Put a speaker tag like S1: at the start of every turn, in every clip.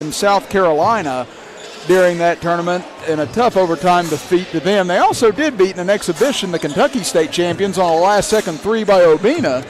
S1: in South Carolina during that tournament in a tough overtime defeat to them. They also did beat in an exhibition the Kentucky State champions on a last-second three by Obina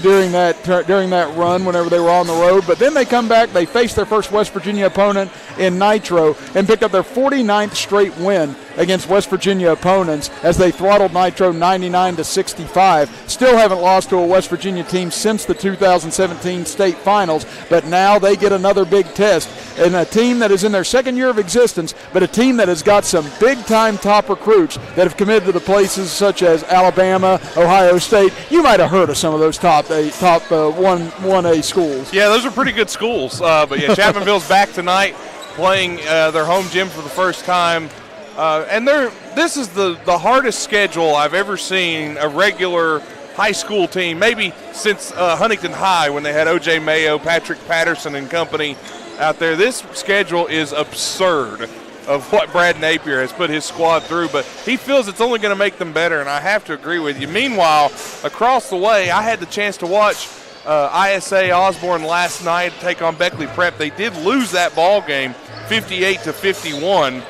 S1: during that run whenever they were on the road. But then they come back, they faced their first West Virginia opponent in Nitro and picked up their 49th straight win against West Virginia opponents as they throttled Nitro 99-65. Still haven't lost to a West Virginia team since the 2017 state finals, but now they get another big test. And a team that is in their second year of existence, but a team that has got some big-time top recruits that have committed to the places such as Alabama, Ohio State. You might have heard of some of those top 1A schools.
S2: Yeah, those are pretty good schools. But yeah, Chapmanville's back tonight playing their home gym for the first time. And this is the hardest schedule I've ever seen a regular high school team, maybe since Huntington High when they had O.J. Mayo, Patrick Patterson and company out there. This schedule is absurd of what Brad Napier has put his squad through, but he feels it's only going to make them better, and I have to agree with you. Meanwhile, across the way, I had the chance to watch ISA Osborne last night take on Beckley Prep. They did lose that ball game 58-51.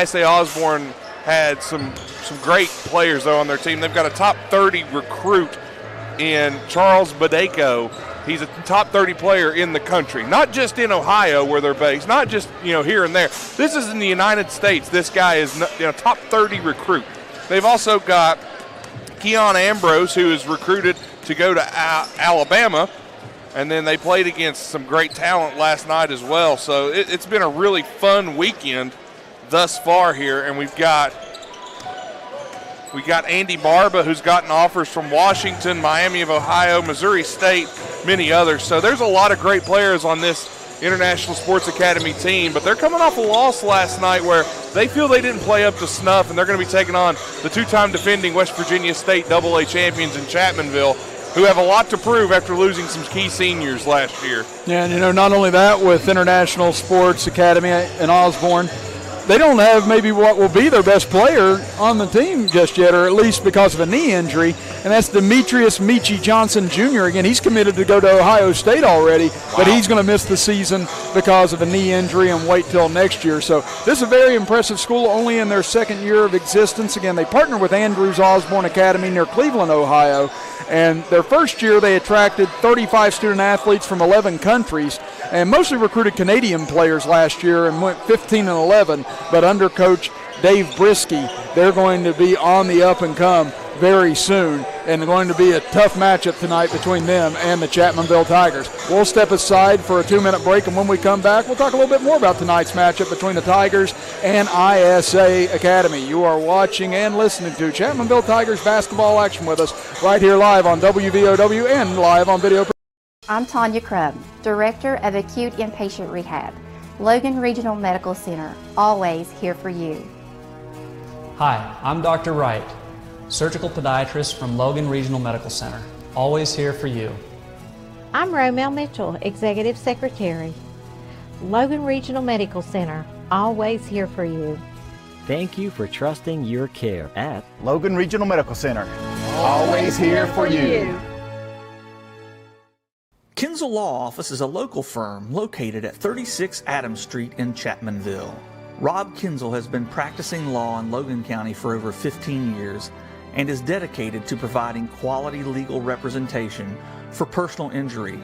S2: ISA Osborne had some great players, though, on their team. They've got a top 30 recruit in Charles Badeko. He's a top 30 player in the country, not just in Ohio where they're based, not just here and there. This is in the United States. This guy is top 30 recruit. They've also got Keon Ambrose, who is recruited to go to Alabama, and then they played against some great talent last night as well. So it's been a really fun weekend thus far here, and we got Andy Barba, who's gotten offers from Washington, Miami of Ohio, Missouri State, many others. So there's a lot of great players on this International Sports Academy team, but they're coming off a loss last night where they feel they didn't play up to snuff, and they're going to be taking on the two-time defending West Virginia State AA champions in Chapmanville, who have a lot to prove after losing some key seniors last year.
S1: Yeah, and not only that, with International Sports Academy and Osborne, they don't have maybe what will be their best player on the team just yet, or at least because of a knee injury, and that's Demetrius Michi Johnson Jr. Again, he's committed to go to Ohio State already, but he's going to miss the season because of a knee injury and wait till next year. So this is a very impressive school, only in their second year of existence. Again, they partner with Andrews Osborne Academy near Cleveland, Ohio, and their first year they attracted 35 student athletes from 11 countries and mostly recruited Canadian players last year and went 15-11. But under Coach Dave Brisky, they're going to be on the up and come very soon, and going to be a tough matchup tonight between them and the Chapmanville Tigers. We'll step aside for a 2-minute break, and when we come back, we'll talk a little bit more about tonight's matchup between the Tigers and ISA Academy. You are watching and listening to Chapmanville Tigers basketball action with us right here live on WVOW and live on video.
S3: I'm Tanya Crubb, Director of Acute Inpatient Rehab. Logan Regional Medical Center, always here for you.
S4: Hi, I'm Dr. Wright, surgical podiatrist from Logan Regional Medical Center, always here for you.
S5: I'm Romel Mitchell, Executive Secretary. Logan Regional Medical Center, always here for you.
S6: Thank you for trusting your care at
S7: Logan Regional Medical Center, always here for you.
S8: Kinzel Law Office is a local firm located at 36 Adams Street in Chapmanville. Rob Kinzel has been practicing law in Logan County for over 15 years and is dedicated to providing quality legal representation for personal injury,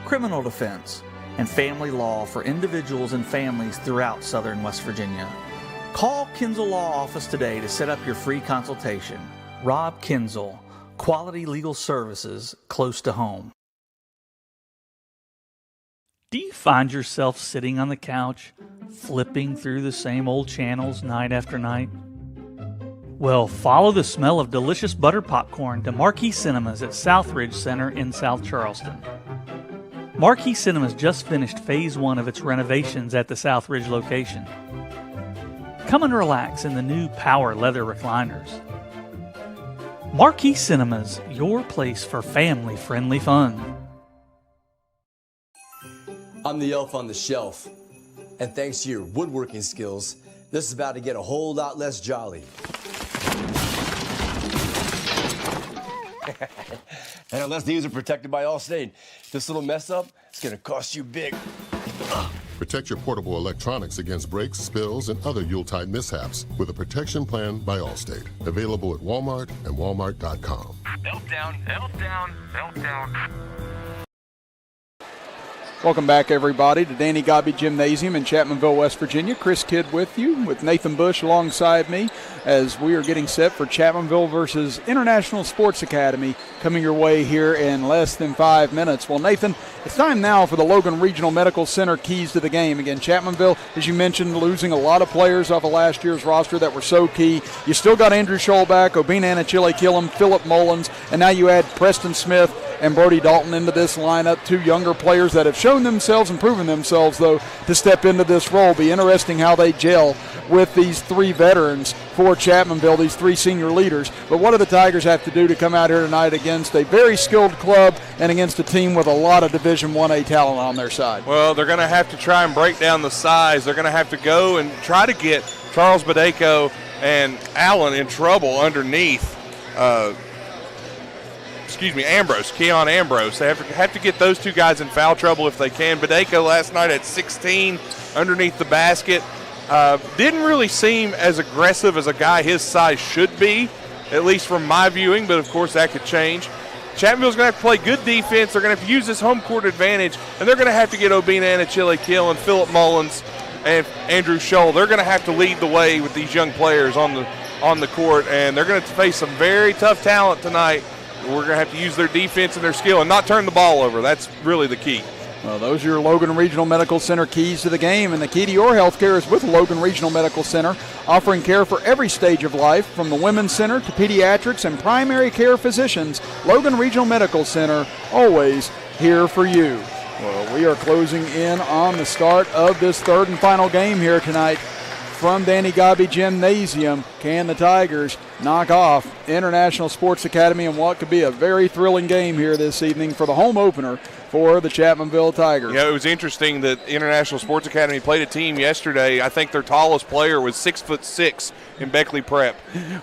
S8: criminal defense, and family law for individuals and families throughout southern West Virginia. Call Kinzel Law Office today to set up your free consultation. Rob Kinzel, quality legal services close to home.
S9: Do you find yourself sitting on the couch, flipping through the same old channels night after night? Well, follow the smell of delicious butter popcorn to Marquee Cinemas at Southridge Center in South Charleston. Marquee Cinemas just finished Phase 1 of its renovations at the Southridge location. Come and relax in the new Power Leather recliners. Marquee Cinemas, your place for family-friendly fun.
S10: I'm the elf on the shelf, and thanks to your woodworking skills, this is about to get a whole lot less jolly. And unless these are protected by Allstate, this little mess up is gonna cost you big.
S11: Protect your portable electronics against breaks, spills, and other Yuletide mishaps with a protection plan by Allstate. Available at Walmart and Walmart.com.
S12: Meltdown, meltdown, meltdown.
S1: Welcome back, everybody, to Danny Gobby Gymnasium in Chapmanville, West Virginia. Chris Kidd with you, with Nathan Bush alongside me, as we are getting set for Chapmanville versus International Sports Academy, coming your way here in less than 5 minutes. Well, Nathan, it's time now for the Logan Regional Medical Center keys to the game. Again, Chapmanville, as you mentioned, losing a lot of players off of last year's roster that were so key. You still got Andrew Scholl back, Obina Anachile-Killam, Philip Mullins, and now you add Preston Smith and Brody Dalton into this lineup, two younger players that have shown themselves and proven themselves, though, to step into this role. Be interesting how they gel with these three veterans for Chapmanville, these three senior leaders. But what do the Tigers have to do to come out here tonight against a very skilled club and against a team with a lot of Division 1A talent on their side?
S2: Well, they're going to have to try and break down the size. They're going to have to go and try to get Charles Badeko and Allen in trouble underneath Keon Ambrose. They have to get those two guys in foul trouble if they can. Badeko last night at 16 underneath the basket. Didn't really seem as aggressive as a guy his size should be, at least from my viewing, but of course that could change. Chapmanville's going to have to play good defense. They're going to have to use this home court advantage, and they're going to have to get Obina Anachile-Killam and Philip Mullins and Andrew Scholl. They're going to have to lead the way with these young players on the court, and they're going to face some very tough talent tonight. We're going to have to use their defense and their skill and not turn the ball over. That's really the key.
S1: Well, those are your Logan Regional Medical Center keys to the game, and the key to your health care is with Logan Regional Medical Center, offering care for every stage of life, from the Women's Center to pediatrics and primary care physicians. Logan Regional Medical Center, always here for you. Well, we are closing in on the start of this third and final game here tonight from Danny Gobby Gymnasium. Can the Tigers knock off International Sports Academy in what could be a very thrilling game here this evening for the home opener for the Chapmanville Tigers?
S2: Yeah, it was interesting that International Sports Academy played a team yesterday. I think their tallest player was 6'6" in Beckley Prep.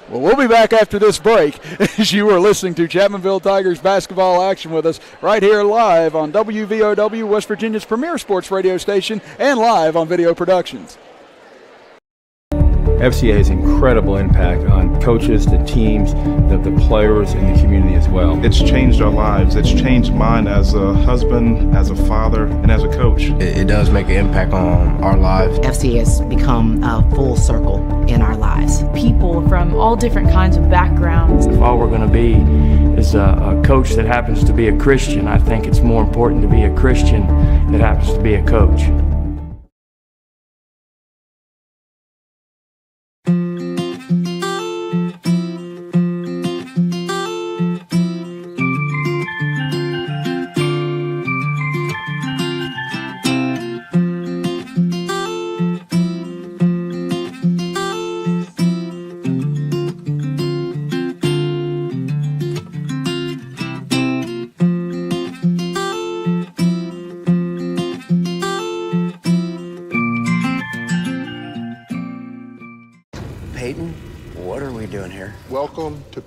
S1: Well, we'll be back after this break as you are listening to Chapmanville Tigers basketball action with us right here live on WVOW, West Virginia's premier sports radio station, and live on Video Productions.
S13: FCA has incredible impact on coaches, the teams, the players, and the community as well.
S14: It's changed our lives. It's changed mine as a husband, as a father, and as a coach.
S15: It does make an impact on our lives.
S16: FCA has become a full circle in our lives.
S17: People from all different kinds of backgrounds.
S18: If all we're going to be is a coach that happens to be a Christian, I think it's more important to be a Christian that happens to be a coach.
S11: Welcome to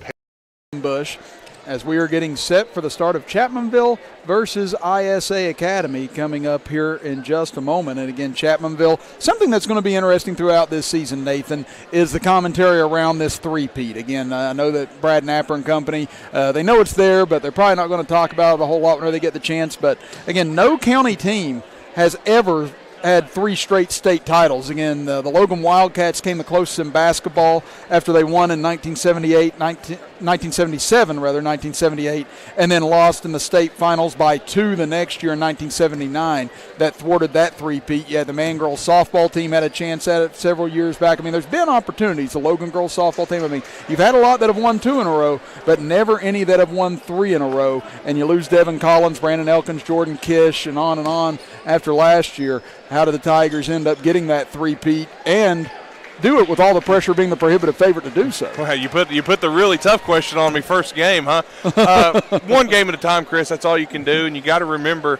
S1: Bush, as we are getting set for the start of Chapmanville versus ISA Academy coming up here in just a moment. And again, Chapmanville, something that's going to be interesting throughout this season, Nathan, is the commentary around this three-peat. Again, I know that Brad Napper and company, they know it's there, but they're probably not going to talk about it a whole lot whenever they get the chance. But again, no county team has ever had 3 straight state titles. Again, the Logan Wildcats came the closest in basketball after they won in 1978, and then lost in the state finals by 2 the next year in 1979. That thwarted that three-peat. Yeah, the man girls softball team had a chance at it several years back. I mean, there's been opportunities. The Logan girls softball team, I mean, you've had a lot that have won 2 in a row, but never any that have won 3 in a row. And you lose Devin Collins, Brandon Elkins, Jordan Kish, and on after last year. How did the Tigers end up getting that three-peat and do it with all the pressure being the prohibitive favorite to do so?
S2: Well, you put the really tough question on me first game, huh? One game at a time, Chris. That's all you can do, and you got to remember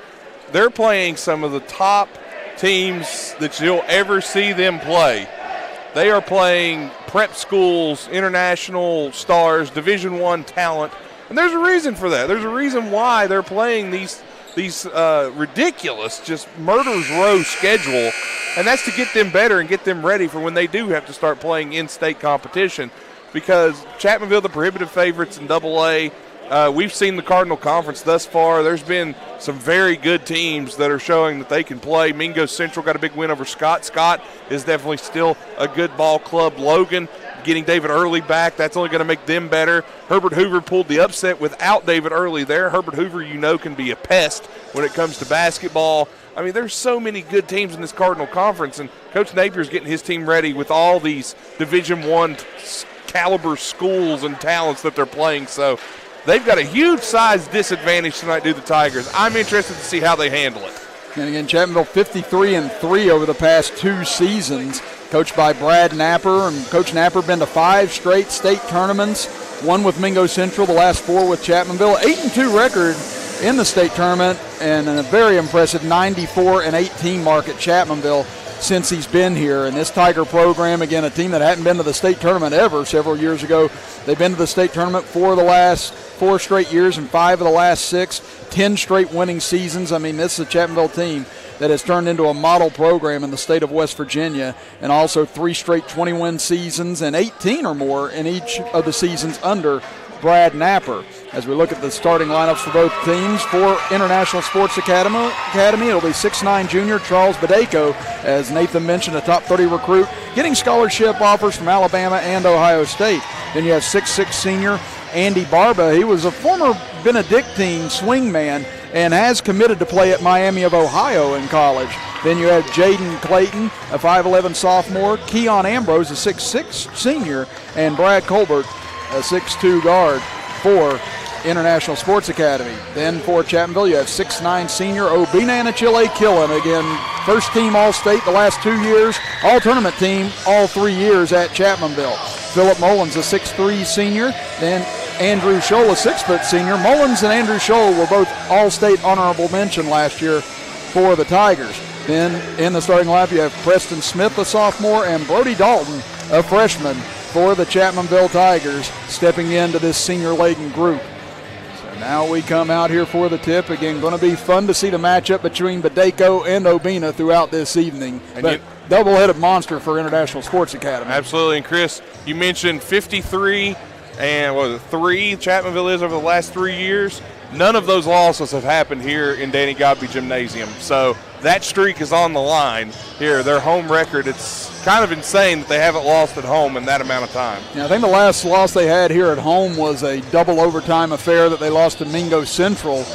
S2: they're playing some of the top teams that you'll ever see them play. They are playing prep schools, international stars, Division I talent, and there's a reason for that. There's a reason why they're playing these these ridiculous, just murder's row schedule, and that's to get them better and get them ready for when they do have to start playing in-state competition. Because Chapmanville, the prohibitive favorites in AA, we've seen the Cardinal Conference thus far. There's been some very good teams that are showing that they can play. Mingo Central got a big win over Scott. Scott is definitely still a good ball club. Logan getting David Early back, that's only going to make them better. Herbert Hoover pulled the upset without David Early there. Herbert Hoover, can be a pest when it comes to basketball. I mean, there's so many good teams in this Cardinal Conference, and Coach Napier's getting his team ready with all these Division I caliber schools and talents that they're playing. So they've got a huge size disadvantage tonight due to the Tigers. I'm interested to see how they handle it.
S1: And again, Chapmanville 53-3 over the past 2 seasons, coached by Brad Napper. And Coach Napper been to 5 straight state tournaments, 1 with Mingo Central, the last 4 with Chapmanville. 8-2 record in the state tournament, and a very impressive 94-18 mark at Chapmanville since he's been here. And this Tiger program, again, a team that hadn't been to the state tournament ever several years ago. They've been to the state tournament 4 of the last 4 straight years and 5 of the last 6, 10 straight winning seasons. I mean, this is a Chapmanville team that has turned into a model program in the state of West Virginia, and also 3 straight 20-win seasons and 18 or more in each of the seasons under Brad Napper. As we look at the starting lineups for both teams, for International Sports Academy, it'll be 6'9" junior Charles Badeko, as Nathan mentioned, a top 30 recruit, getting scholarship offers from Alabama and Ohio State. Then you have 6'6" senior Andy Barba. He was a former Benedictine swingman and has committed to play at Miami of Ohio in college. Then you have Jaden Clayton, a 5'11" sophomore, Keon Ambrose, a 6'6" senior, and Brad Colbert, a 6'2" guard for International Sports Academy. Then for Chapmanville, you have 6'9" senior Obina Anachile Killen. Again, first team All-State the last 2 years, all-tournament team all 3 years at Chapmanville. Philip Mullins, a 6'3" senior. Then Andrew Scholl, a 6' senior. Mullins and Andrew Scholl were both All-State honorable mention last year for the Tigers. Then in the starting lineup, you have Preston Smith, a sophomore, and Brody Dalton, a freshman, for the Chapmanville Tigers, stepping into this senior-laden group. So now we come out here for the tip. Again, going to be fun to see the matchup between Badeko and Obina throughout this evening. But double-headed monster for International Sports Academy.
S2: Absolutely. And Chris, you mentioned 53 and 3 Chapmanville is over the last 3 years. None of those losses have happened here in Danny Godby Gymnasium. So that streak is on the line here. Their home record, it's kind of insane that they haven't lost at home in that amount of time.
S1: Yeah, I think the last loss they had here at home was a double overtime affair that they lost to Mingo Central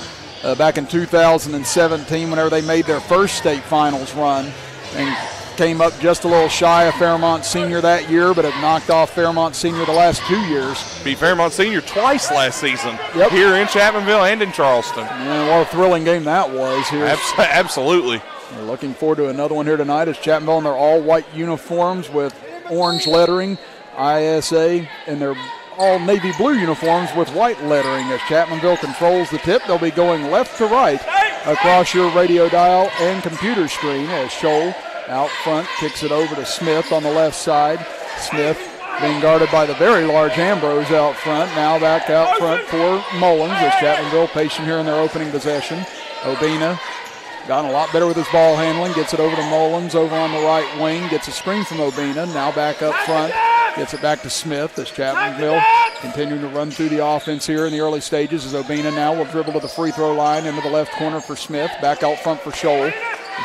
S1: back in 2017 whenever they made their first state finals run, and came up just a little shy of Fairmont Senior that year, but have knocked off Fairmont Senior the last 2 years.
S2: Beat Fairmont Senior twice last season, here in Chapmanville and in Charleston.
S1: Yeah, what a thrilling game that was here.
S2: Absolutely.
S1: We're looking forward to another one here tonight as Chapmanville in their all-white uniforms with orange lettering, ISA in their all navy blue uniforms with white lettering. As Chapmanville controls the tip, they'll be going left to right across your radio dial and computer screen as Scholl out front kicks it over to Smith on the left side. Smith being guarded by the very large Ambrose out front. Now back out front for Mullins as Chapmanville patient here in their opening possession. Obina gotten a lot better with his ball handling. Gets it over to Mullins over on the right wing. Gets a screen from Obina. Now back up front. Gets it back to Smith as Chapmanville continuing to run through the offense here in the early stages as Obina now will dribble to the free throw line into the left corner for Smith. Back out front for Scholl.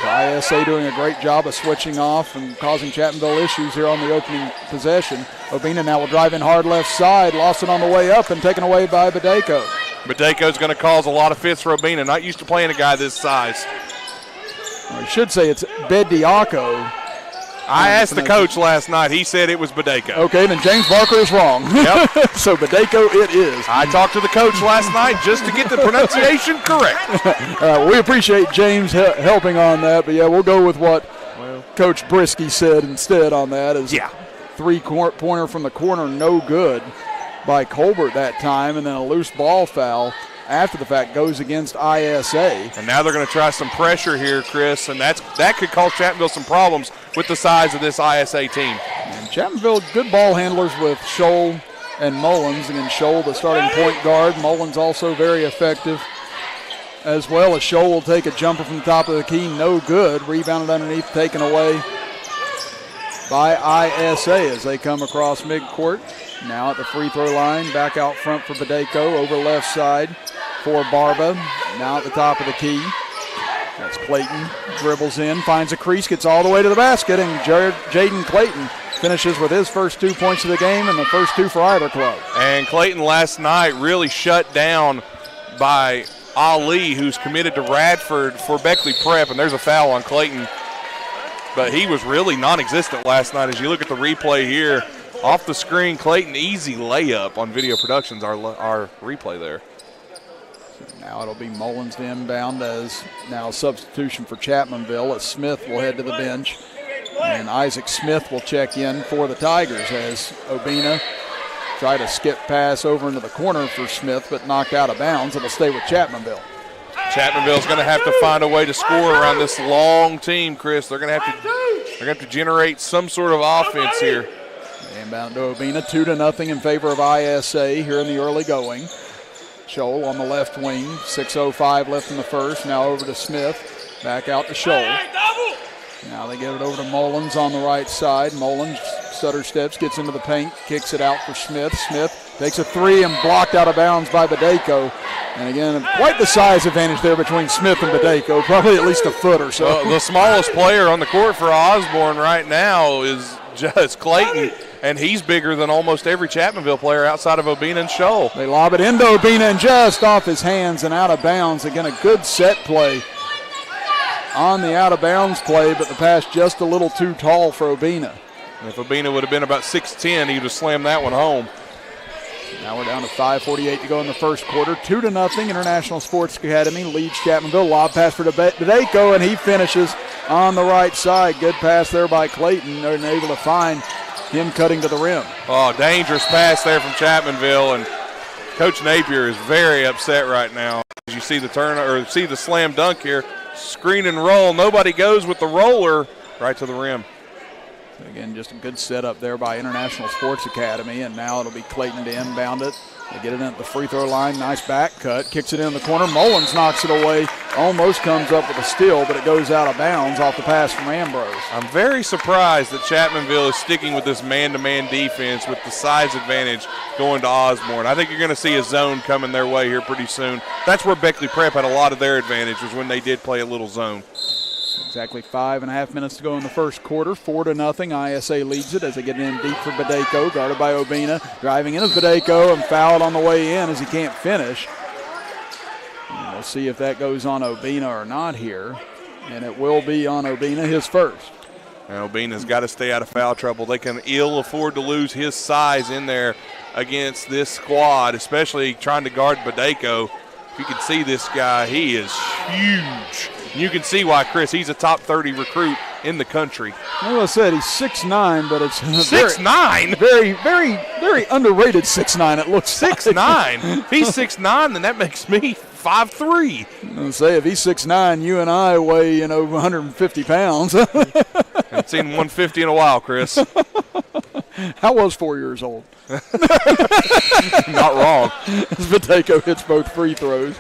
S1: ISA doing a great job of switching off and causing Chapmanville issues here on the opening possession. Obina now will drive in hard left side. Lost it on the way up and taken away by Badeko.
S2: Badeko's going to cause a lot of fits for Obina. Not used to playing a guy this size.
S1: I should say it's Bediako.
S2: I asked the coach last night. He said it was Badeko.
S1: Okay, then James Barker is wrong.
S2: Yep.
S1: So Badeko it is.
S2: I talked to the coach last night just to get the pronunciation correct.
S1: We appreciate James helping on that, but yeah, we'll go with what Coach Brisky said instead on that. Is three-pointer from the corner, no good by Colbert that time, and then a loose ball foul after the fact goes against ISA.
S2: And now they're going to try some pressure here, Chris, and that could cause Chapmanville some problems with the size of this ISA team.
S1: And Chapmanville, good ball handlers with Scholl and Mullins. Again, Scholl, the starting point guard. Mullins also very effective as well. A Scholl will take a jumper from the top of the key, no good. Rebounded underneath, taken away by ISA as they come across midcourt. Now at the free throw line, back out front for Badeko, over left side for Barba. Now at the top of the key. That's Clayton, dribbles in, finds a crease, gets all the way to the basket, and Jaden Clayton finishes with his first 2 points of the game and the first 2 for either club.
S2: And Clayton last night really shut down by Ali, who's committed to Radford for Beckley Prep, and there's a foul on Clayton. But he was really non-existent last night. As you look at the replay here, off the screen, Clayton easy layup on Video Productions, our replay there.
S1: Now it'll be Mullins to inbound as now substitution for Chapmanville as Smith will head to the bench. And Isaac Smith will check in for the Tigers as Obina tried to skip pass over into the corner for Smith, but knocked out of bounds. It'll stay with Chapmanville.
S2: Chapmanville's going to have to find a way to score around this long team, Chris. They're going to have to generate some sort of offense here.
S1: Inbound to Obina, 2-0 in favor of ISA here in the early going. Scholl on the left wing, 6:05 left in the first. Now over to Smith, back out to Scholl. Now they get it over to Mullins on the right side. Mullins stutter steps, gets into the paint, kicks it out for Smith. Smith takes a three and blocked out of bounds by Badeko. And again, quite the size advantage there between Smith and Badeko, probably at least a foot or so.
S2: The smallest player on the court for Osborne right now is just Clayton, and he's bigger than almost every Chapmanville player outside of Obina and Scholl.
S1: They lob it into Obina and just off his hands and out of bounds. Again, a good set play on the out-of-bounds play, but the pass just a little too tall for Obina.
S2: And if Obina would have been about 6'10", he would have slammed that one home.
S1: Now we're down to 5:48 to go in the first quarter. 2-0, International Sports Academy leads Chapmanville. Lob pass for Badeko, and he finishes on the right side. Good pass there by Clayton. They're able to find him cutting to the rim.
S2: Oh, dangerous pass there from Chapmanville, and Coach Napier is very upset right now. As you see the turn or see the slam dunk here, screen and roll. Nobody goes with the roller right to the rim.
S1: Again, just a good setup there by International Sports Academy, and now it'll be Clayton to inbound it. They get it in at the free throw line. Nice back cut. Kicks it in the corner. Mullins knocks it away. Almost comes up with a steal, but it goes out of bounds off the pass from Ambrose.
S2: I'm very surprised that Chapmanville is sticking with this man-to-man defense with the size advantage going to Osborne. I think you're going to see a zone coming their way here pretty soon. That's where Beckley Prep had a lot of their advantage, was when they did play a little zone.
S1: Exactly 5.5 minutes to go in the first quarter. 4-0. ISA leads it as they get in deep for Badeko, guarded by Obina. Driving in is Badeko and fouled on the way in as he can't finish. And we'll see if that goes on Obina or not here. And it will be on Obina, his first.
S2: And Obina's got to stay out of foul trouble. They can ill afford to lose his size in there against this squad, especially trying to guard Badeko. You can see this guy, he is huge. You can see why, Chris, he's a top 30 recruit in the country.
S1: Well, I said he's 6'9", but it's
S2: 6'9",
S1: very, very, very underrated 6'9". It looks
S2: 6'9". If he's 6'9", then that makes me 5'3".
S1: I'm gonna say if he's 6'9", you and I weigh 150 pounds.
S2: Haven't seen 150 in a while, Chris.
S1: I was 4 years old.
S2: Not wrong.
S1: Badeko hits both free throws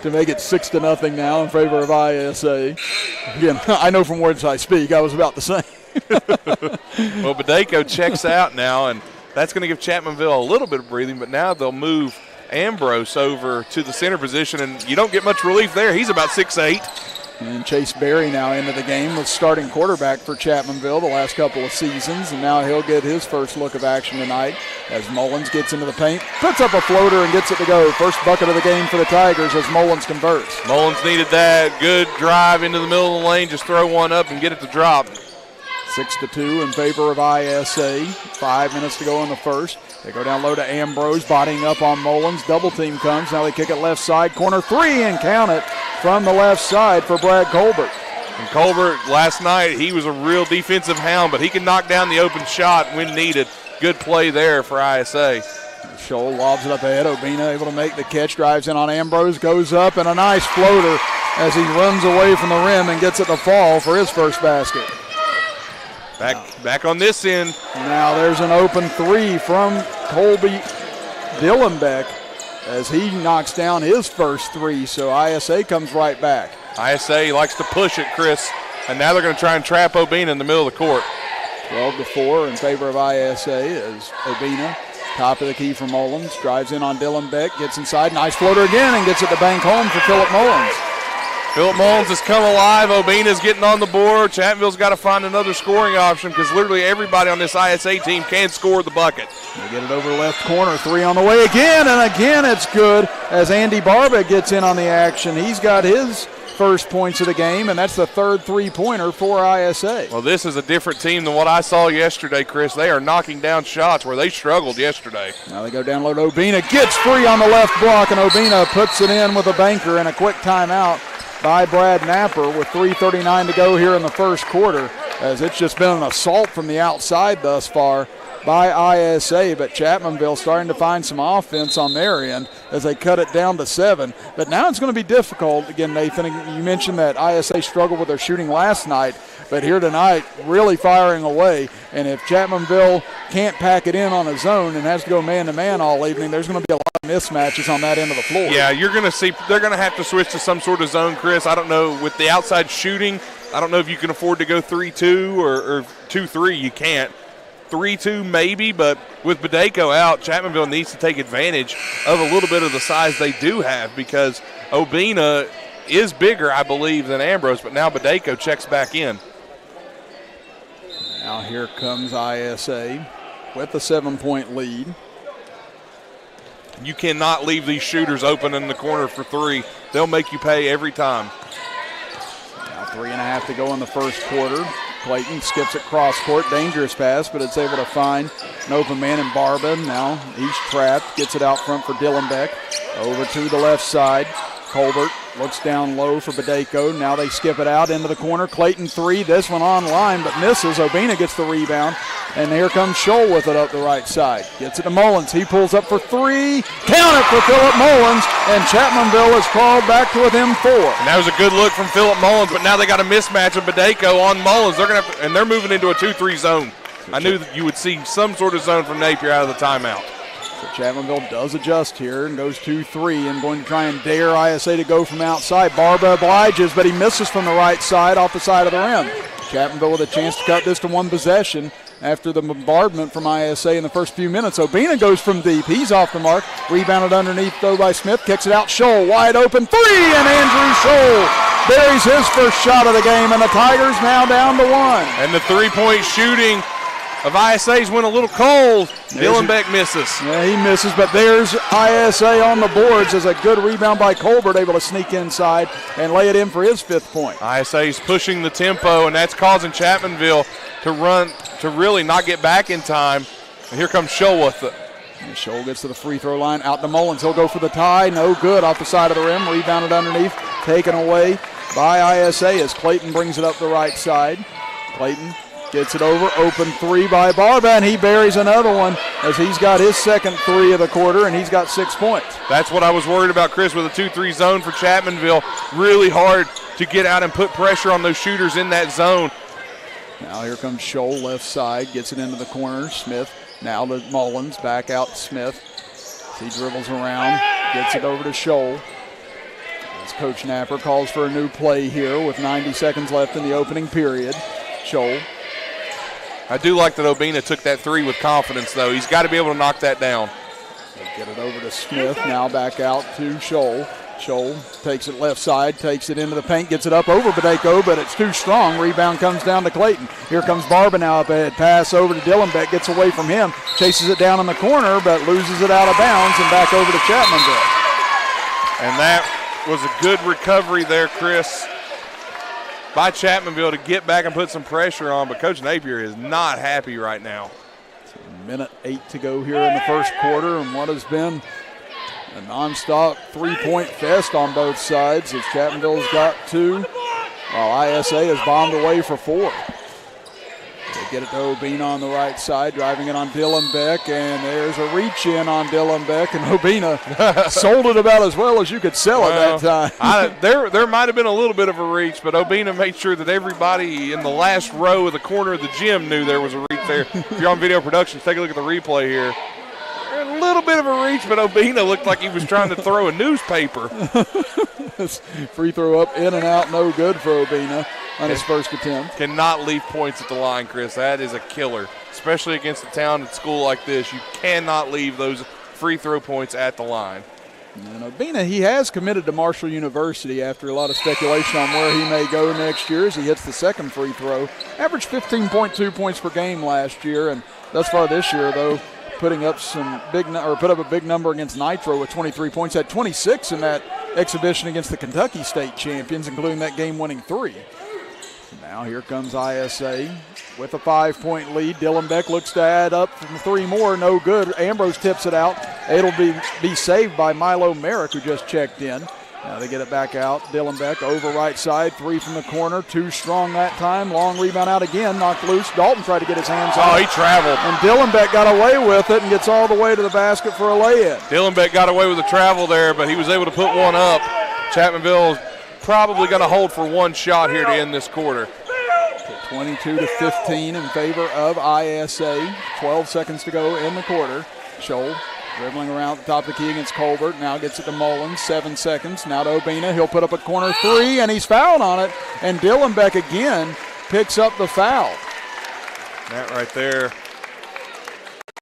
S1: to make it 6-0 now in favor of ISA. Again, I know from words I speak, I was about the same.
S2: Well, Badeko checks out now, and that's going to give Chapmanville a little bit of breathing, but now they'll move Ambrose over to the center position, and you don't get much relief there. He's about 6'8".
S1: And Chase Berry now into the game with starting quarterback for Chapmanville the last couple of seasons, and now he'll get his first look of action tonight as Mullins gets into the paint, puts up a floater and gets it to go. First bucket of the game for the Tigers as Mullins converts.
S2: Mullins needed that. Good drive into the middle of the lane, just throw one up and get it to drop.
S1: 6-2 in favor of ISA. 5 minutes to go in the first. They go down low to Ambrose, bodying up on Mullins. Double team comes. Now they kick it left side. Corner three and count it from the left side for Brad Colbert.
S2: And Colbert, last night, he was a real defensive hound, but he can knock down the open shot when needed. Good play there for ISA.
S1: Scholl lobs it up ahead. Obina able to make the catch. Drives in on Ambrose. Goes up and a nice floater as he runs away from the rim and gets it to fall for his first basket.
S2: Back on this end.
S1: Now there's an open three from Colby Dillenbeck as he knocks down his first three. So ISA comes right back.
S2: ISA likes to push it, Chris, and now they're going to try and trap Obina in the middle of the court.
S1: 12-4 in favor of ISA as Obina, top of the key for Mullins, drives in on Dylan Beck, gets inside, nice floater again, and gets it to bank home for Philip Mullins.
S2: Philip Mullins has come alive. Obina's getting on the board. Chapmanville's got to find another scoring option because literally everybody on this ISA team can score the bucket.
S1: They get it over the left corner. Three on the way again, and again it's good as Andy Barba gets in on the action. He's got his first points of the game, and that's the third three-pointer for ISA.
S2: Well, this is a different team than what I saw yesterday, Chris. They are knocking down shots where they struggled yesterday.
S1: Now they go down low to Obina. Gets free on the left block, and Obina puts it in with a banker and a quick timeout by Brad Napper with 3:39 to go here in the first quarter, as it's just been an assault from the outside thus far by ISA, but Chapmanville starting to find some offense on their end as they cut it down to 7. But now it's going to be difficult. Again, Nathan, you mentioned that ISA struggled with their shooting last night, but here tonight really firing away. And if Chapmanville can't pack it in on a zone and has to go man-to-man all evening, there's going to be a lot of mismatches on that end of the floor.
S2: Yeah, you're going to see they're going to have to switch to some sort of zone, Chris. I don't know, with the outside shooting, I don't know if you can afford to go 3-2 or 2-3. You can't. 3-2 maybe, but with Badeko out, Chapmanville needs to take advantage of a little bit of the size they do have because Obina is bigger, I believe, than Ambrose, but now Badeko checks back in.
S1: Now here comes ISA with a 7-point lead.
S2: You cannot leave these shooters open in the corner for three. They'll make you pay every time.
S1: Now 3.5 to go in the first quarter. Clayton skips it cross court, dangerous pass, but it's able to find an open man in Barba. Now he's trapped, gets it out front for Dylan Beck. Over to the left side. Colbert looks down low for Badeko. Now they skip it out into the corner. Clayton three, this one online, but misses. Obina gets the rebound, and here comes Scholl with it up the right side. Gets it to Mullins. He pulls up for three. Count it for Philip Mullins, and Chapmanville is called back to within 4.
S2: And that was a good look from Philip Mullins, but now they got a mismatch of Badeko on Mullins. They're gonna have to, and they're moving into a 2-3 zone. I knew that you would see some sort of zone from Napier out of the timeout.
S1: So Chapmanville does adjust here and goes 2-3 and going to try and dare ISA to go from outside. Barba obliges, but he misses from the right side off the side of the rim. Chapmanville with a chance to cut this to one possession after the bombardment from ISA in the first few minutes. Obina goes from deep. He's off the mark. Rebounded underneath, though, by Smith. Kicks it out. Scholl wide open. Three, and Andrew Scholl buries his first shot of the game, and the Tigers now down to 1.
S2: And the three-point shooting of ISA's went a little cold. Dylan Beck misses.
S1: Yeah, he misses, but there's ISA on the boards as a good rebound by Colbert, able to sneak inside and lay it in for his 5th point.
S2: ISA's pushing the tempo, and that's causing Chapmanville to really not get back in time. And here comes Scholl with it.
S1: And Scholl gets to the free throw line, out to Mullins. He'll go for the tie. No good off the side of the rim. Rebounded underneath, taken away by ISA as Clayton brings it up the right side. Clayton gets it over, open three by Barba, and he buries another one as he's got his second three of the quarter, and he's got 6 points.
S2: That's what I was worried about, Chris, with a 2-3 zone for Chapmanville. Really hard to get out and put pressure on those shooters in that zone.
S1: Now here comes Scholl, left side, gets it into the corner. Smith now to Mullins, back out to Smith. He dribbles around, gets it over to Scholl. As Coach Napper calls for a new play here with 90 seconds left in the opening period. Scholl.
S2: I do like that Obina took that three with confidence, though. He's got to be able to knock that down.
S1: They get it over to Smith, now back out to Scholl. Scholl takes it left side, takes it into the paint, gets it up over Badeko, but it's too strong. Rebound comes down to Clayton. Here comes Barba now up ahead. Pass over to Dylan Beck, gets away from him, chases it down in the corner, but loses it out of bounds and back over to Chapmanville.
S2: And that was a good recovery there, Chris, by Chapmanville to get back and put some pressure on, but Coach Napier is not happy right now.
S1: It's a minute 8 to go here in the first quarter, and what has been a nonstop three-point fest on both sides as Chapmanville's got 2, while ISA has bombed away for 4. They get it to Obina on the right side, driving it on Dylan Beck, and there's a reach-in on Dylan Beck, and Obina sold it about as well as you could sell it that time.
S2: There might have been a little bit of a reach, but Obina made sure that everybody in the last row of the corner of the gym knew there was a reach there. If you're on video production, take a look at the replay here. little bit of a reach, but Obina looked like he was trying to throw a newspaper.
S1: Free throw up, in and out, no good for Obina on his first attempt.
S2: Cannot leave points at the line, Chris. That is a killer, especially against a town and school like this. You cannot leave those free throw points at the line.
S1: And Obina, he has committed to Marshall University after a lot of speculation on where he may go next year as he hits the second free throw. Averaged 15.2 points per game last year, and thus far this year, though, put up a big number against Nitro with 23 points. Had 26 in that exhibition against the Kentucky State champions, including that game-winning three. Now here comes ISA with a 5-point lead. Dylan Beck looks to add up from 3 more. No good. Ambrose tips it out. It'll be saved by Milo Merrick, who just checked in. Now they get it back out. Dylan Beck over right side. 3 from the corner. 2 strong that time. Long rebound out again. Knocked loose. Dalton tried to get his hands on it.
S2: Oh, he traveled.
S1: And Dylan Beck got away with it and gets all the way to the basket for a lay-in.
S2: Dylan Beck got away with the travel there, but he was able to put one up. Chapmanville probably going to hold for one shot here to end this quarter.
S1: 22-15 in favor of ISA. 12 seconds to go in the quarter. Scholl dribbling around the top of the key against Colbert. Now gets it to Mullins. 7 seconds. Now to Obina. He'll put up a corner 3, and he's fouled on it. And Dylan Beck again picks up the foul.
S2: That right there.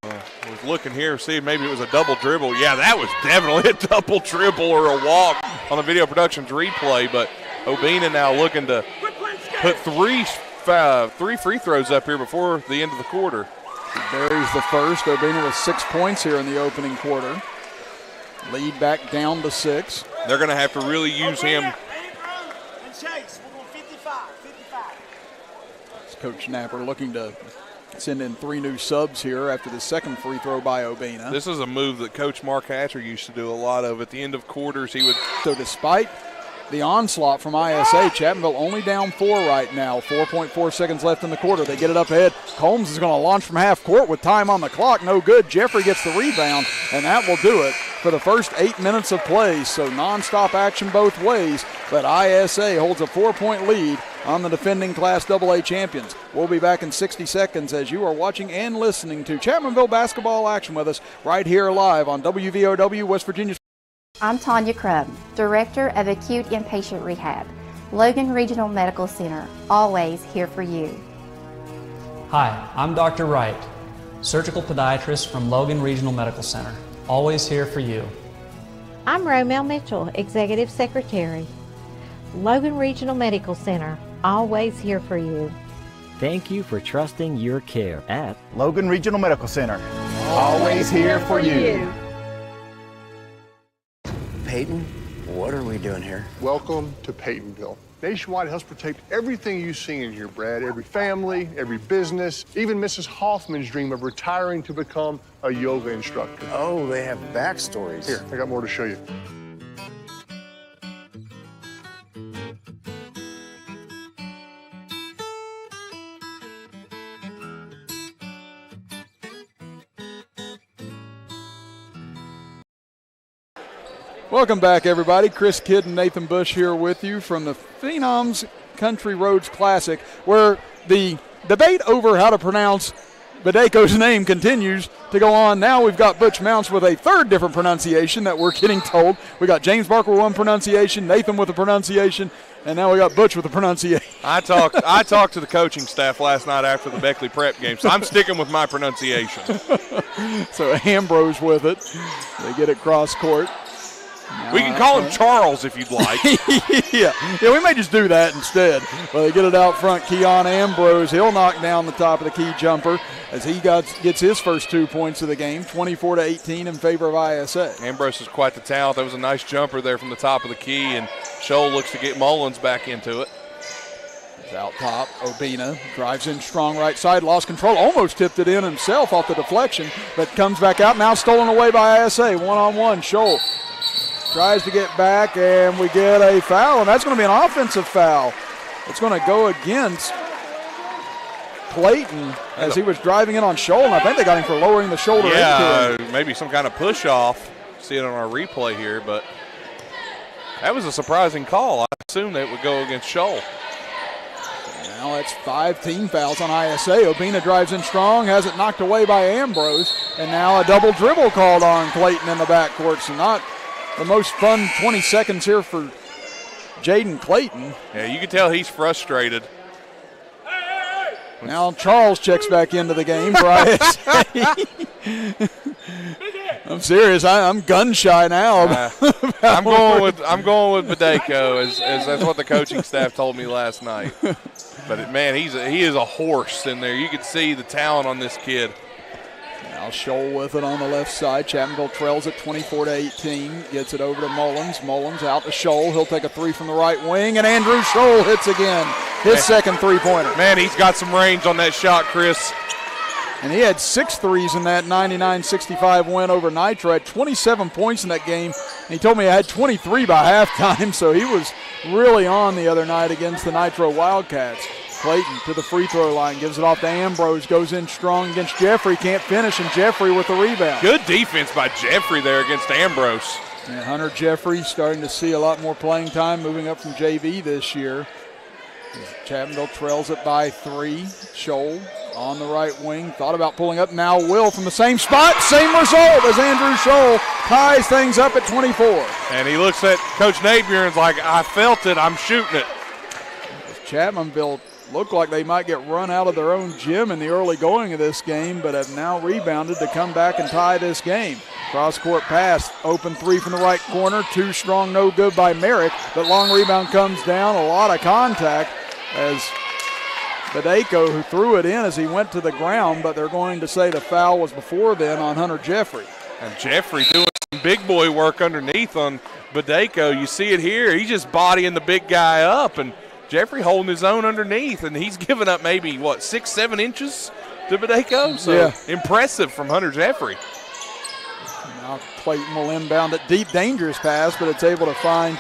S2: I was looking here, see maybe it was a double dribble. Yeah, that was definitely a double dribble or a walk on the video production's replay. But Obina now looking to put three free throws up here before the end of the quarter.
S1: He buries the first. Obina with 6 points here in the opening quarter. Lead back down to 6.
S2: They're going to have to really use him.
S1: It's Coach Napper looking to send in 3 new subs here after the second free throw by Obina.
S2: This is a move that Coach Mark Hatcher used to do a lot of. At the end of quarters, he would.
S1: So despite the onslaught from ISA, Chapmanville only down 4 right now. 4.4 seconds left in the quarter. They get it up ahead. Combs is going to launch from half court with time on the clock. No good. Jeffrey gets the rebound, and that will do it for the first 8 minutes of play. So nonstop action both ways, but ISA holds a 4-point lead on the defending Class AA champions. We'll be back in 60 seconds as you are watching and listening to Chapmanville basketball action with us right here live on WVOW West Virginia.
S3: I'm Tanya Crubb, Director of Acute Inpatient Rehab, Logan Regional Medical Center, always here for you.
S4: Hi, I'm Dr. Wright, surgical podiatrist from Logan Regional Medical Center, always here for you.
S5: I'm Romel Mitchell, Executive Secretary, Logan Regional Medical Center, always here for you.
S6: Thank you for trusting your care at
S7: Logan Regional Medical Center, always here for you.
S19: Peyton, what are we doing here?
S20: Welcome to Peytonville. Nationwide helps protect everything you see in here, Brad. Every family, every business, even Mrs. Hoffman's dream of retiring to become a yoga instructor.
S19: Oh, they have backstories.
S20: Here, I got more to show you.
S1: Welcome back, everybody. Chris Kidd and Nathan Bush here with you from the Phenoms Country Roads Classic, where the debate over how to pronounce Badeko's name continues to go on. Now we've got Butch Mounts with a third different pronunciation that we're getting told. We got James Barker with one pronunciation, Nathan with a pronunciation, and now we got Butch with a pronunciation.
S2: I talked to the coaching staff last night after the Beckley Prep game, so I'm sticking with my pronunciation.
S1: So Ambrose with it. They get it cross court.
S2: We can call him Charles if you'd like.
S1: yeah, we may just do that instead. Well, they get it out front. Keon Ambrose, he'll knock down the top of the key jumper as he gets his first 2 points of the game, 24-18 in favor of ISA.
S2: Ambrose is quite the talent. That was a nice jumper there from the top of the key, and Scholl looks to get Mullins back into it.
S1: It's out top. Obina drives in strong right side, lost control, almost tipped it in himself off the deflection, but comes back out. Now stolen away by ISA. One-on-one, Scholl tries to get back, and we get a foul, and that's going to be an offensive foul. It's going to go against Clayton as he was driving in on Scholl, and I think they got him for lowering the shoulder into him.
S2: Maybe some kind of push-off. See it on our replay here, but that was a surprising call. I assumed that it would go against Scholl.
S1: Now that's 5 team fouls on ISA. Obina drives in strong, has it knocked away by Ambrose, and now a double dribble called on Clayton in the backcourt. So not the most fun 20 seconds here for Jaden Clayton.
S2: Yeah, you can tell he's frustrated.
S1: Now Charles checks back into the game for ISA. I'm serious. I'm gun shy now.
S2: I'm going with Badeko, as that's what the coaching staff told me last night. But man, he is a horse in there. You can see the talent on this kid.
S1: Now Scholl with it on the left side. Chapmanville trails at 24-18. Gets it over to Mullins. Mullins out to Scholl. He'll take a 3 from the right wing, and Andrew Scholl hits again. His second three-pointer.
S2: Man, he's got some range on that shot, Chris.
S1: And he had 6 threes in that 99-65 win over Nitro. Had 27 points in that game. And he told me I had 23 by halftime, so he was really on the other night against the Nitro Wildcats. Clayton to the free throw line, gives it off to Ambrose, goes in strong against Jeffrey, can't finish, and Jeffrey with the rebound.
S2: Good defense by Jeffrey there against Ambrose.
S1: And Hunter Jeffrey starting to see a lot more playing time, moving up from JV this year. Chapmanville trails it by 3. Scholl on the right wing, thought about pulling up, now will from the same spot. Same result as Andrew Scholl ties things up at 24.
S2: And he looks at Coach Napier and is like, I felt it, I'm shooting it.
S1: Chapmanville looked like they might get run out of their own gym in the early going of this game, but have now rebounded to come back and tie this game. Cross-court pass, open 3 from the right corner, 2 strong, no good by Merrick, but long rebound comes down, a lot of contact as Badeko, who threw it in as he went to the ground, but they're going to say the foul was before then on Hunter Jeffrey.
S2: And Jeffrey doing some big boy work underneath on Badeko. You see it here, he's just bodying the big guy up, and Jeffrey holding his own underneath, and he's given up maybe, 6-7 inches to Badeko? So
S1: yeah.
S2: Impressive from Hunter Jeffrey.
S1: Now Clayton will inbound it deep, dangerous pass, but it's able to find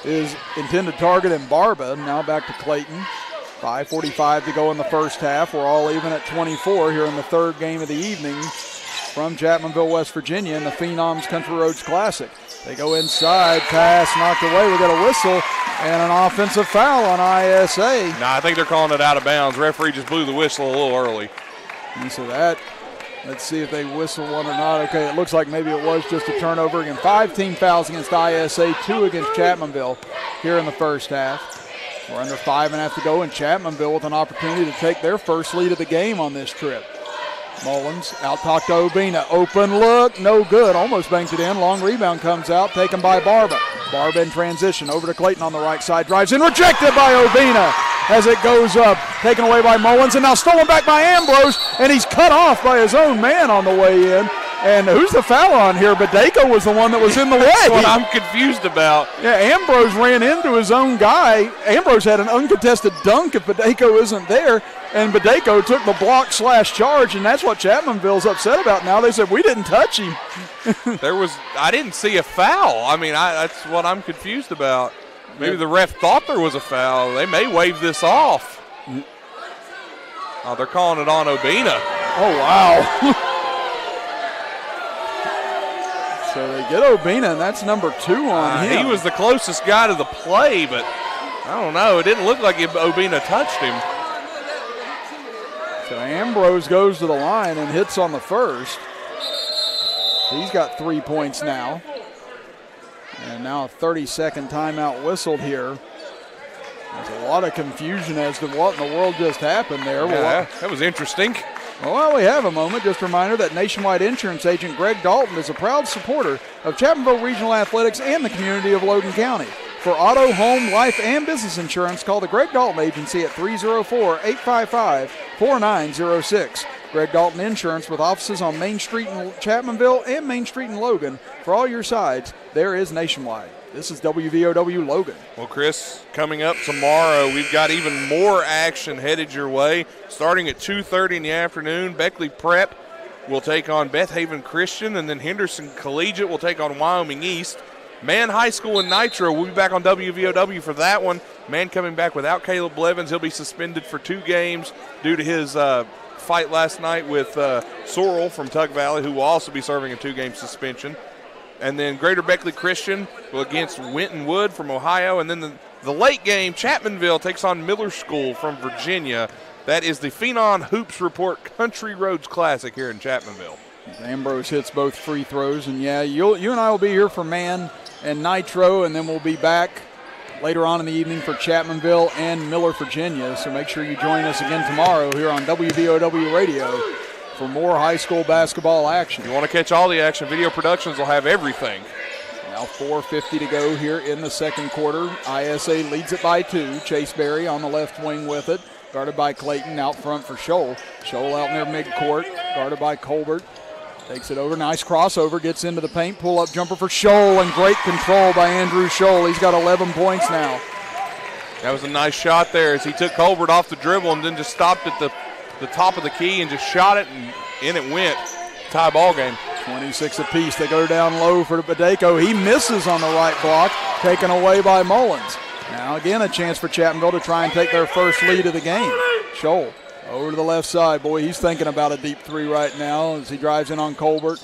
S1: his intended target in Barba. Now back to Clayton. 5:45 to go in the first half. We're all even at 24 here in the third game of the evening from Chapmanville, West Virginia in the Phenoms Country Roads Classic. They go inside, pass knocked away. We got a whistle and an offensive foul on ISA.
S2: I think they're calling it out of bounds. Referee just blew the whistle a little early.
S1: And so that, let's see if they whistle one or not. Okay, it looks like maybe it was just a turnover. Again, 5 team fouls against ISA, 2 against Chapmanville here in the first half. We're under 5.5 to go, and Chapmanville with an opportunity to take their first lead of the game on this trip. Mullins out talk to Obina. Open look, no good. Almost banked it in. Long rebound comes out, taken by Barba. Barba in transition over to Clayton on the right side. Drives in, rejected by Obina as it goes up. Taken away by Mullins, and now stolen back by Ambrose, and he's cut off by his own man on the way in. And who's the foul on here? Badeko was the one that was in the way.
S2: That's what I'm confused about.
S1: Yeah, Ambrose ran into his own guy. Ambrose had an uncontested dunk if Badeko isn't there, and Badeko took the block/charge, and that's what Chapmanville's upset about now. They said, we didn't touch him.
S2: I didn't see a foul. I mean, that's what I'm confused about. Maybe the ref thought there was a foul. They may waive this off. Oh, they're calling it on Obina.
S1: Oh, wow. So they get Obina, and that's number 2 on him.
S2: He was the closest guy to the play, but I don't know. It didn't look like Obina touched him.
S1: So Ambrose goes to the line and hits on the first. He's got 3 points now. And now a 30-second timeout whistled here. There's a lot of confusion as to what in the world just happened there.
S2: Yeah, that was interesting.
S1: Well, while we have a moment, just a reminder that Nationwide Insurance agent Greg Dalton is a proud supporter of Chapmanville Regional Athletics and the community of Logan County. For auto, home, life, and business insurance, call the Greg Dalton Agency at 304-855-4906. Greg Dalton Insurance with offices on Main Street in Chapmanville and Main Street in Logan. For all your sides, there is Nationwide. This is WVOW Logan.
S2: Well, Chris, coming up tomorrow, we've got even more action headed your way. Starting at 2:30 in the afternoon, Beckley Prep will take on Beth Haven Christian, and then Henderson Collegiate will take on Wyoming East. Man High School and Nitro, we'll be back on WVOW for that one. Man coming back without Caleb Blevins. He'll be suspended for 2 games due to his fight last night with Sorrell from Tug Valley, who will also be serving a 2-game suspension. And then Greater Beckley Christian against Winton Wood from Ohio. And then the late game, Chapmanville takes on Miller School from Virginia. That is the Phenon Hoops Report Country Roads Classic here in Chapmanville.
S1: Ambrose hits both free throws. And, yeah, you and I will be here for Man and Nitro, and then we'll be back later on in the evening for Chapmanville and Miller, Virginia. So make sure you join us again tomorrow here on WVOW Radio for more high school basketball action.
S2: If you want to catch all the action, Video Productions will have everything.
S1: Now 4:50 to go here in the second quarter. ISA leads it by 2. Chase Berry on the left wing with it, guarded by Clayton out front for Scholl. Scholl out near midcourt, guarded by Colbert. Takes it over, nice crossover, gets into the paint, pull-up jumper for Scholl, and great control by Andrew Scholl. He's got 11 points now.
S2: That was a nice shot there as he took Colbert off the dribble and then just stopped at the top of the key and just shot it, and in it went. Tie ball game.
S1: 26 apiece. They go down low for Badeko. He misses on the right block, taken away by Mullins. Now again a chance for Chapmanville to try and take their first lead of the game. Scholl over to the left side. Boy, he's thinking about a deep three right now as he drives in on Colbert.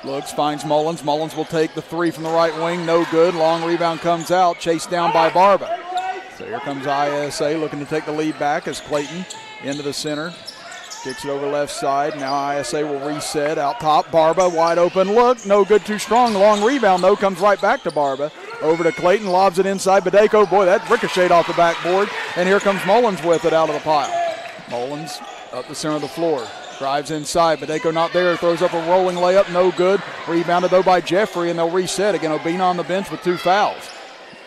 S1: Looks, finds Mullins. Mullins will take the three from the right wing. No good. Long rebound comes out. Chased down by Barba. So here comes ISA looking to take the lead back as Clayton into the center. Kicks it over left side. Now ISA will reset. Out top, Barba, wide open look. No good, too strong. Long rebound, though, comes right back to Barba. Over to Clayton, lobs it inside. Badeko, boy, that ricocheted off the backboard. And here comes Mullins with it out of the pile. Mullins up the center of the floor. Drives inside. Badeko not there. Throws up a rolling layup. No good. Rebounded, though, by Jeffrey, and they'll reset. Again, Obina on the bench with 2 fouls.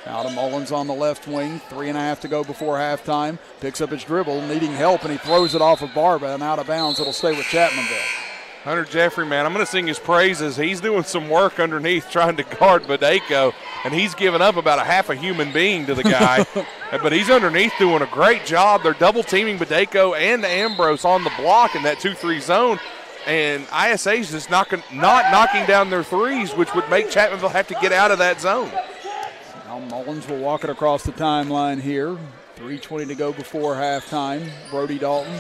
S1: Out of Mullins on the left wing. 3.5 to go before halftime. Picks up his dribble, needing help, and he throws it off of Barba and out of bounds. It'll stay with Chapmanville.
S2: Hunter Jeffrey, man, I'm going to sing his praises. He's doing some work underneath trying to guard Badeko, and he's giving up about a half a human being to the guy. But he's underneath doing a great job. They're double-teaming Badeko and Ambrose on the block in that 2-3 zone. And ISA's just not knocking down their threes, which would make Chapmanville have to get out of that zone.
S1: Now Mullins will walk it across the timeline here. 3:20 to go before halftime. Brody Dalton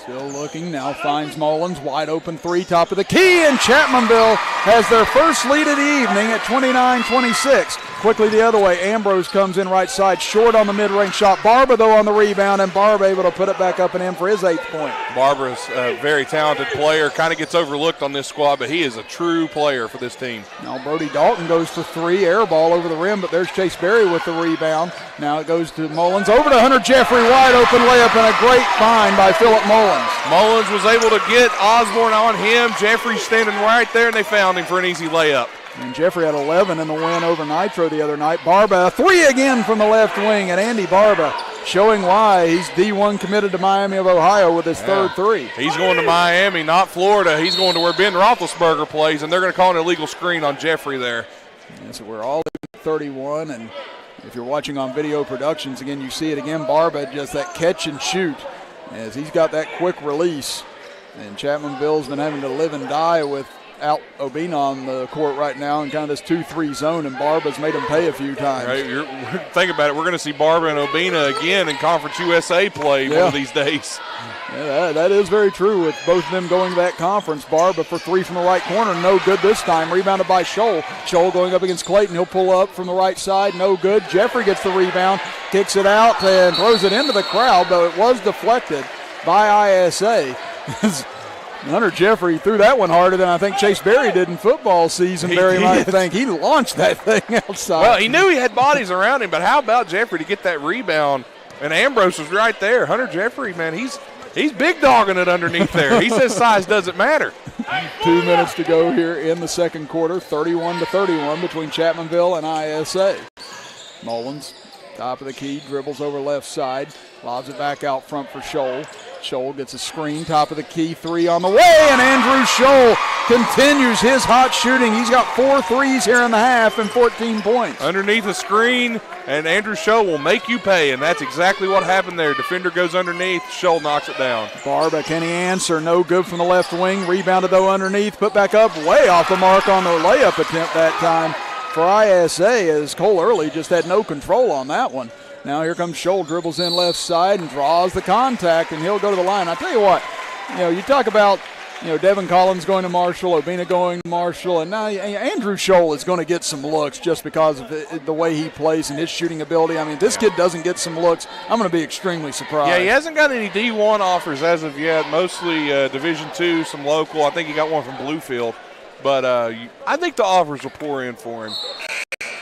S1: still looking, now finds Mullins, wide open three, top of the key, and Chapmanville has their first lead of the evening at 29-26. Quickly the other way, Ambrose comes in right side, short on the mid-range shot. Barba, though, on the rebound, and Barba able to put it back up and in for his 8th point.
S2: Barba's a very talented player, kind of gets overlooked on this squad, but he is a true player for this team.
S1: Now Brody Dalton goes for 3, air ball over the rim, but there's Chase Berry with the rebound. Now it goes to Mullins, over to Hunter Jeffrey, wide open layup, and a great find by Philip Mullins.
S2: Mullins was able to get Osborne on him. Jeffrey standing right there, and they found him for an easy layup.
S1: And Jeffrey had 11 in the win over Nitro the other night. Barba, 3 again from the left wing, and Andy Barba showing why he's D1 committed to Miami of Ohio with his 3rd 3.
S2: He's going to Miami, not Florida. He's going to where Ben Roethlisberger plays, and they're going to call an illegal screen on Jeffrey there.
S1: Yeah, so we're all at 31, and if you're watching on Video Productions, again, you see it again. Barba, just that catch and shoot, as he's got that quick release. And Chapmanville's been having to live and die without Obina on the court right now in kind of this 2-3 zone, and Barba's made him pay a few times.
S2: Right, think about it. We're going to see Barba and Obina again in Conference USA play one of these days.
S1: Yeah, that is very true with both of them going to that conference. Barba for 3 from the right corner, no good this time. Rebounded by Scholl. Scholl going up against Clayton. He'll pull up from the right side, no good. Jeffrey gets the rebound, kicks it out, and throws it into the crowd, though it was deflected by ISA. Hunter Jeffrey threw that one harder than I think Chase Berry did in football season. Berry might think he launched that thing outside.
S2: Well, he knew he had bodies around him, but how about Jeffrey to get that rebound? And Ambrose was right there. Hunter Jeffrey, man, he's big dogging it underneath there. He says size doesn't matter.
S1: 2 minutes to go here in the second quarter, 31-31 between Chapmanville and ISA. Mullins, top of the key, dribbles over left side, lobs it back out front for Scholl. Scholl gets a screen, top of the key, 3 on the way, and Andrew Scholl continues his hot shooting. He's got 4 threes here in the half and 14 points.
S2: Underneath the screen, and Andrew Scholl will make you pay, and that's exactly what happened there. Defender goes underneath, Scholl knocks it down.
S1: Barba, can he answer? No good from the left wing. Rebounded, though, underneath, put back up, way off the mark on the layup attempt that time for ISA, as Cole Early just had no control on that one. Now here comes Scholl, dribbles in left side and draws the contact, and he'll go to the line. I tell you what, you talk about Devin Collins going to Marshall, Obina going to Marshall, and now Andrew Scholl is going to get some looks just because of the way he plays and his shooting ability. I mean, this kid doesn't get some looks, I'm going to be extremely surprised.
S2: Yeah, he hasn't got any D1 offers as of yet, mostly Division II, some local. I think he got one from Bluefield. But I think the offers will pour in for him.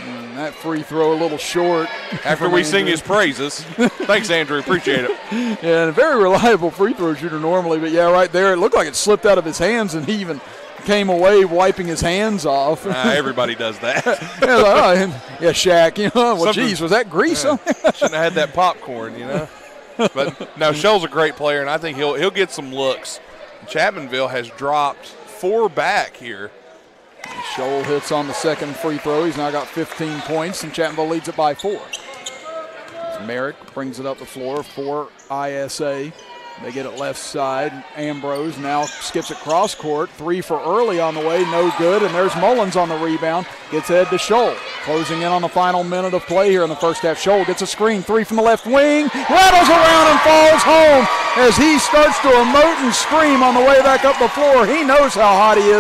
S1: And that free throw a little short.
S2: After we sing his praises. Thanks, Andrew. Appreciate it.
S1: Yeah, and a very reliable free throw shooter normally. But, yeah, right there, it looked like it slipped out of his hands, and he even came away wiping his hands off.
S2: Everybody does that.
S1: Shaq. Well, geez, was that grease?
S2: Yeah. Shouldn't have had that popcorn, But, no, Scholl's a great player, and I think he'll get some looks. Chapmanville has dropped 4 back here.
S1: Scholl hits on the second free throw. He's now got 15 points, and Chapmanville leads it by 4. Merrick brings it up the floor for ISA. They get it left side. Ambrose now skips it cross court. 3 for Early on the way, no good. And there's Mullins on the rebound. Gets ahead to Scholl. Closing in on the final minute of play here in the first half. Scholl gets a screen. 3 from the left wing. Rattles around and falls home as he starts to emote and scream on the way back up the floor. He knows how hot he is.